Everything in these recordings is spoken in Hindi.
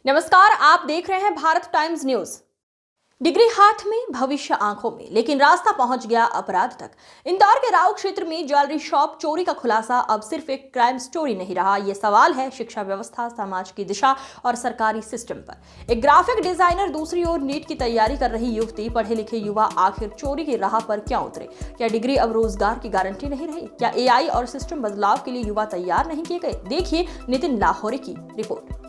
नमस्कार, आप देख रहे हैं भारत टाइम्स न्यूज। डिग्री हाथ में, भविष्य आंखों में, लेकिन रास्ता पहुंच गया अपराध तक। इंदौर के राव क्षेत्र में ज्वेलरी शॉप चोरी का खुलासा अब सिर्फ एक क्राइम स्टोरी नहीं रहा। ये सवाल है शिक्षा व्यवस्था, समाज की दिशा और सरकारी सिस्टम पर। एक ग्राफिक डिजाइनर, दूसरी ओर नीट की तैयारी कर रही युवती, पढ़े लिखे युवा आखिर चोरी की राह पर क्यों उतरे? क्या डिग्री अब रोजगार की गारंटी नहीं रही? क्या एआई और सिस्टम बदलाव के लिए युवा तैयार नहीं किए गए? देखिए नितिन लाहौरी की रिपोर्ट।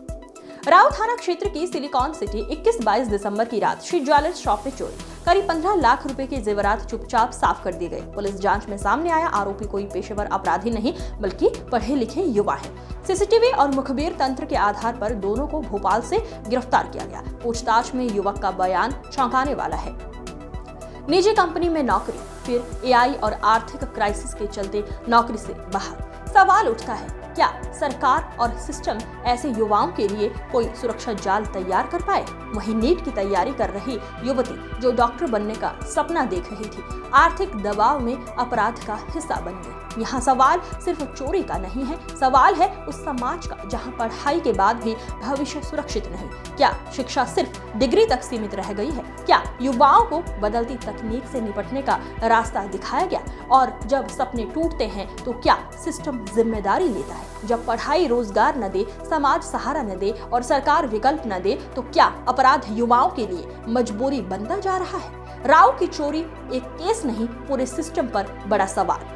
राव थाना क्षेत्र की सिलिकॉन सिटी 21-22 दिसंबर की रात श्री ज्वेलर्स शॉप में चोरी, करीब 15 लाख रुपए के जेवरात चुपचाप साफ कर दिए गए। पुलिस जांच में सामने आया, आरोपी कोई पेशेवर अपराधी नहीं बल्कि पढ़े लिखे युवा है। सीसीटीवी और मुखबिर तंत्र के आधार पर दोनों को भोपाल से गिरफ्तार किया गया। पूछताछ में युवक का बयान चौंकाने वाला है। निजी कंपनी में नौकरी, फिर एआई और आर्थिक क्राइसिस के चलते नौकरी से बाहर। सवाल उठता है, क्या सरकार और सिस्टम ऐसे युवाओं के लिए कोई सुरक्षा जाल तैयार कर पाए? वहीं नीट की तैयारी कर रही युवती जो डॉक्टर बनने का सपना देख रही थी, आर्थिक दबाव में अपराध का हिस्सा बन गई। यहाँ सवाल सिर्फ चोरी का नहीं है, सवाल है उस समाज का जहाँ पढ़ाई के बाद भी भविष्य सुरक्षित नहीं। क्या शिक्षा सिर्फ डिग्री तक सीमित रह गई है? क्या युवाओं को बदलती तकनीक से निपटने का रास्ता दिखाया गया? और जब सपने टूटते हैं तो क्या सिस्टम जिम्मेदारी लेता है? जब पढ़ाई रोजगार न दे, समाज सहारा न दे और सरकार विकल्प न दे, तो क्या अपराध युवाओं के लिए मजबूरी बनता जा रहा है? राव की चोरी एक केस नहीं, पूरे सिस्टम पर बड़ा सवाल।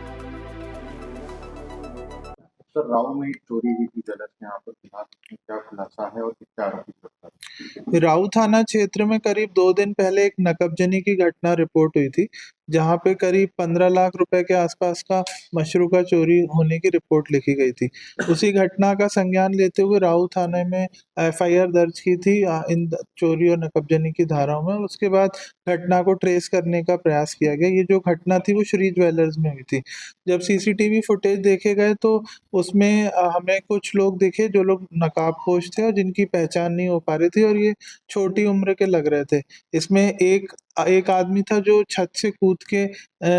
सर, राव में एक चोरी हुई थी ज्वेलर्स के यहाँ पर, फिलहाल क्या खुलासा है और कितने आरोपी गिरफ्तार? राऊ थाना क्षेत्र में करीब 2 दिन पहले एक नकबजनी की घटना रिपोर्ट हुई थी, जहां पे करीब 15 लाख रुपए के आसपास का मशरूका चोरी होने की रिपोर्ट लिखी गई थी। उसी घटना का संज्ञान लेते हुए राऊ थाने में एफआईआर दर्ज की थी इन चोरी और नकबजनी की धाराओं में। उसके बाद घटना को ट्रेस करने का प्रयास किया गया। ये जो घटना थी वो श्री ज्वेलर्स में हुई थी। जब सीसीटीवी फुटेज देखे गए तो उसमें हमें कुछ लोग दिखे जो लोग नकाबपोश थे और जिनकी पहचान नहीं हो पा रही थी, और ये छोटी उम्र के लग रहे थे। इसमें एक एक आदमी था जो छत से कूद के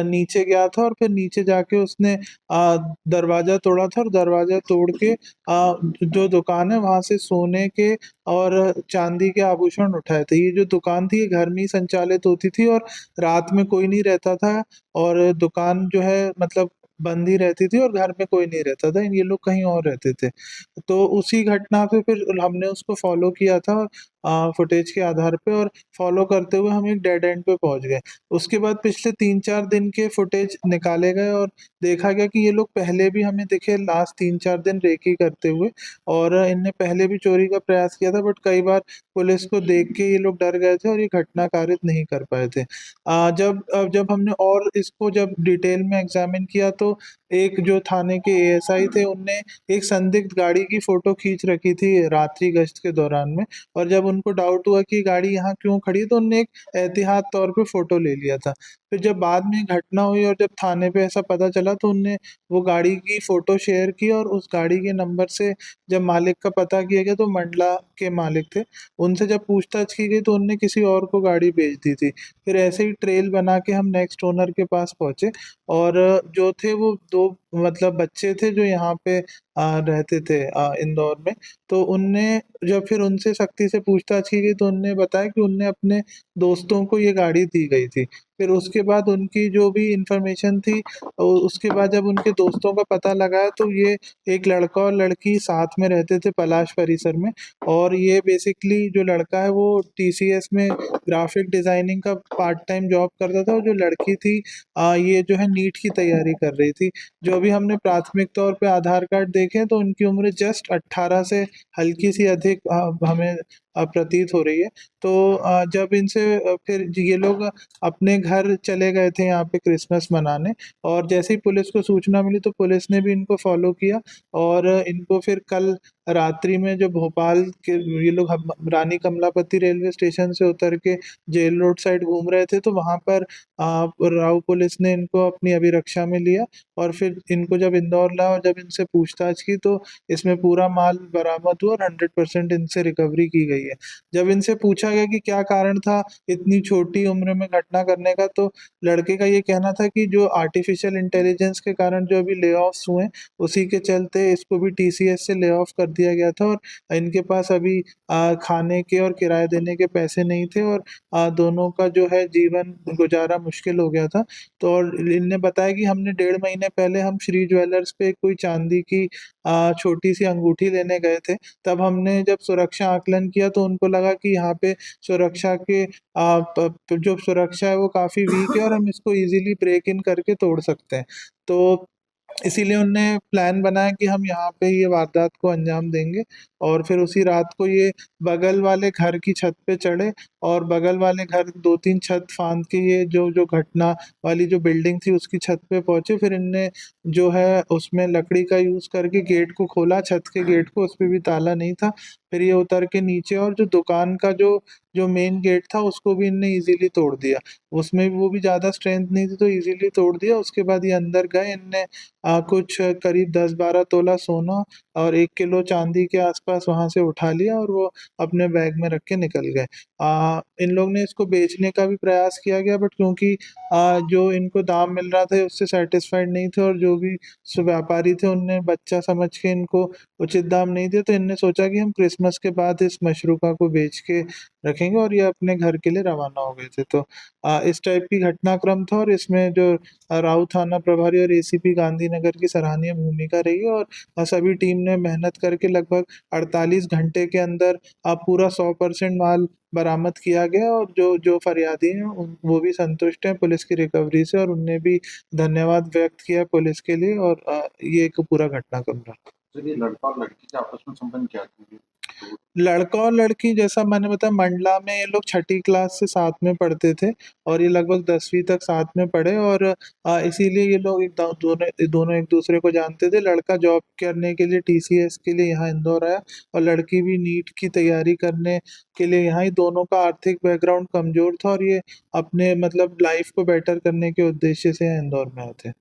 नीचे गया था और फिर नीचे जाके उसने दरवाजा तोड़ा था, और दरवाजा तोड़ के जो दुकान है वहां से सोने के और चांदी के आभूषण उठाए थे। ये जो दुकान थी ये घर में ही संचालित होती थी और रात में कोई नहीं रहता था, और दुकान जो है मतलब बंद ही रहती थी और घर में कोई नहीं रहता था। ये लोग कहीं और रहते थे। तो उसी घटना पे फिर हमने उसको फॉलो किया था फुटेज के आधार पे, और फॉलो करते हुए हम एक डेड एंड पे पहुंच गए। उसके बाद पिछले 3-4 दिन के फुटेज निकाले गए और देखा गया कि ये लोग पहले भी हमें दिखे लास्ट 3-4 दिन रेकी करते हुए, और इनने पहले भी चोरी का प्रयास किया था, बट कई बार पुलिस को देख के ये लोग डर गए थे और ये घटना कारित नहीं कर पाए थे। जब हमने और इसको जब डिटेल में एग्जामिन किया तो एक जो थाने के एएसआई थे उनने एक संदिग्ध गाड़ी की फोटो खींच रखी थी रात्रि गश्त के दौरान में, और जब उनको डाउट हुआ कि गाड़ी यहाँ क्यों खड़ी है तो उनने एक एहतियात तौर पे फोटो ले लिया था। फिर जब बाद में घटना हुई और जब थाने पे ऐसा पता चला तो उनने वो गाड़ी की फोटो शेयर की, और उस गाड़ी के नंबर से जब मालिक का पता किया गया तो मंडला के मालिक थे। उनसे जब पूछताछ की गई तो उनने किसी और को गाड़ी बेच दी थी। फिर ऐसे ही ट्रेल बना के हम नेक्स्ट ओनर के पास पहुंचे, और जो थे वो 2 मतलब बच्चे थे जो यहाँ पे रहते थे इंदौर में। तो उनने जब फिर उनसे सख्ती से पूछताछ की गई तो उनने बताया कि उनने अपने दोस्तों को ये गाड़ी दी गई थी। फिर उसके बाद उनकी जो भी इंफॉर्मेशन थी, उसके बाद जब उनके दोस्तों का पता लगाया तो ये एक लड़का और लड़की साथ में रहते थे पलाश परिसर में, और ये बेसिकली जो लड़का है वो टीसीएस में ग्राफिक डिजाइनिंग का पार्ट टाइम जॉब करता था, और जो लड़की थी ये जो है नीट की तैयारी कर रही थी। जो अभी हमने प्राथमिक तौर पे आधार कार्ड देखे तो उनकी उम्र जस्ट 18 से हल्की सी अधिक हमें प्रतीत हो रही है। तो जब इनसे फिर ये लोग अपने घर चले गए थे यहाँ पे क्रिसमस मनाने, और जैसे ही पुलिस को सूचना मिली तो पुलिस ने भी इनको फॉलो किया, और इनको फिर कल रात्रि में जो भोपाल के ये लोग रानी कमलापति रेलवे स्टेशन से उतर के जेल रोड साइड घूम रहे थे, तो वहां पर राव पुलिस ने इनको अपनी अभिरक्षा में लिया, और फिर इनको जब इंदौर लाया और जब इनसे पूछताछ की तो इसमें पूरा माल बरामद हुआ और 100% इनसे रिकवरी की गई रही है। जब इनसे पूछा गया कि क्या कारण था इतनी छोटी उम्र में घटना करने का, तो लड़के का ये कहना था कि जो आर्टिफिशियल इंटेलिजेंस के कारण जो अभी ले ऑफ्स हुए, उसी के चलते इसको भी टीसीएस से ले ऑफ कर दिया गया था, और इनके पास अभी खाने के और किराए देने के पैसे नहीं थे, और दोनों का जो है जीवन गुजारा मुश्किल हो गया था। तो और इनने बताया कि हमने 1.5 महीने पहले हम श्री ज्वेलर्स पे कोई चांदी की छोटी सी अंगूठी लेने गए थे। तब हमने जब सुरक्षा आकलन किया तो उनको लगा कि यहाँ पे सुरक्षा के जो सुरक्षा है वो काफ़ी वीक है और हम इसको इजीली ब्रेक इन करके तोड़ सकते हैं। तो इसीलिए उनने प्लान बनाया कि हम यहाँ पे ये वारदात को अंजाम देंगे, और फिर उसी रात को ये बगल वाले घर की छत पे चढ़े, और बगल वाले घर 2-3 छत फांद के ये जो जो घटना वाली जो बिल्डिंग थी उसकी छत पे पहुंचे। फिर इनने जो है उसमें लकड़ी का यूज़ करके गेट को खोला, छत के गेट को, उस पे भी ताला नहीं था। फिर ये उतर के नीचे, और जो दुकान का जो जो मेन गेट था उसको भी इनने इजीली तोड़ दिया। उसमें वो भी ज़्यादा स्ट्रेंथ नहीं थी तो इजीली तोड़ दिया। उसके बाद ये अंदर गए, इनने कुछ करीब 10-12 तोला सोना और 1 किलो चांदी के आसपास वहाँ से उठा लिया, और वो अपने बैग में रख के निकल गए। इन लोग ने इसको बेचने का भी प्रयास किया गया, बट क्योंकि जो इनको दाम मिल रहा था उससे सैटिस्फाइड नहीं थे, और जो भी व्यापारी थे उनने बच्चा समझ के इनको उचित दाम नहीं दिया, तो इनने सोचा कि हम क्रिसमस के बाद इस मशरूका को बेच के रखेंगे, और ये अपने घर के लिए रवाना हो गए थे। तो इस टाइप की घटनाक्रम था, और इसमें जो राऊ थाना प्रभारी और एसीपी गांधीनगर की सराहनीय भूमिका रही है, और सभी टीम ने मेहनत करके लगभग 48 घंटे के अंदर पूरा 100% माल बरामद किया गया, और जो जो फरियादी हैं वो भी संतुष्ट हैं पुलिस की रिकवरी से, और उनने भी धन्यवाद व्यक्त किया पुलिस के लिए, और ये एक पूरा घटनाक्रम रहा। सर ये लड़का और लड़की के आपस में संबंध क्या थे? लड़का और लड़की, जैसा मैंने बताया, मंडला में ये लोग छठी क्लास से साथ में पढ़ते थे, और ये लगभग 10वीं तक साथ में पढ़े, और इसीलिए ये लोग दोनों एक दूसरे को जानते थे। लड़का जॉब करने के लिए टीसीएस के लिए यहाँ इंदौर आया, और लड़की भी नीट की तैयारी करने के लिए यहाँ ही। दोनों का आर्थिक बैकग्राउंड कमजोर था, और ये अपने मतलब लाइफ को बेटर करने के उद्देश्य से यहाँ इंदौर में आए थे।